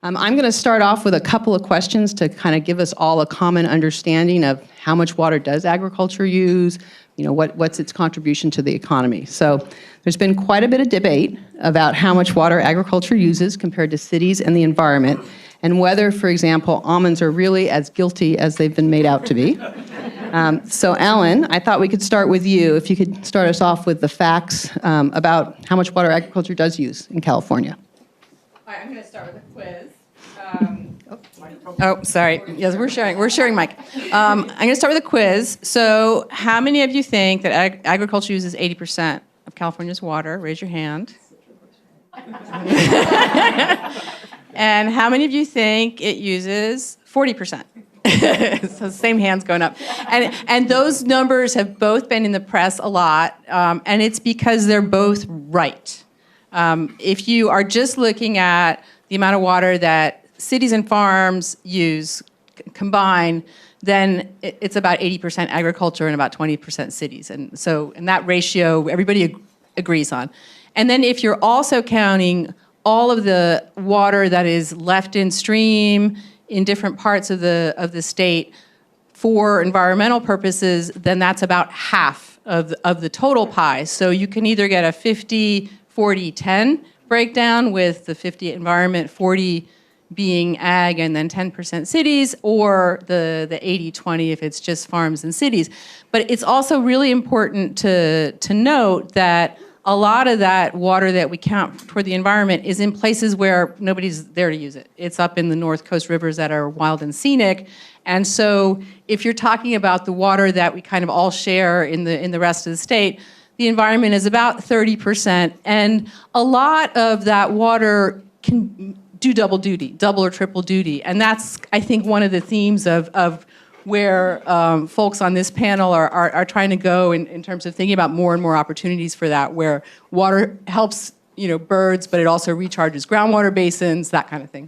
I'm going to start off with a couple of questions to kind of give us all a common understanding of how much water does agriculture use, what's its contribution to the economy. So there's been quite a bit of debate about how much water agriculture uses compared to cities and the environment, and whether, for example, almonds are really as guilty as they've been made out to be. So Ellen, I thought we could start with you. If you could start us off with the facts about how much water agriculture does use in California. All right, I'm going to start with a quiz. Sorry. Yes, we're sharing mic. I'm going to start with a quiz. So how many of you think that agriculture uses 80% of California's water? Raise your hand. And how many of you think it uses 40%? So same hands going up. And those numbers have both been in the press a lot, and it's because they're both right. If you are just looking at the amount of water that cities and farms use combined, then it's about 80% agriculture and about 20% cities. And that ratio, everybody agrees on. And then if you're also counting all of the water that is left in stream in different parts of the state for environmental purposes, then that's about half of the total pie. So you can either get a 50-40-10 breakdown with the 50 environment, 40 being ag, and then 10% cities, or the 80-20 if it's just farms and cities. But it's also really important to note that a lot of that water that we count toward the environment is in places where nobody's there to use it. It's up in the North Coast rivers that are wild and scenic. And so if you're talking about the water that we kind of all share in the rest of the state, the environment is about 30%. And a lot of that water can do double duty, double or triple duty. And that's, I think, one of the themes of where folks on this panel are trying to go in terms of thinking about more and more opportunities for that, where water helps birds, but it also recharges groundwater basins, that kind of thing.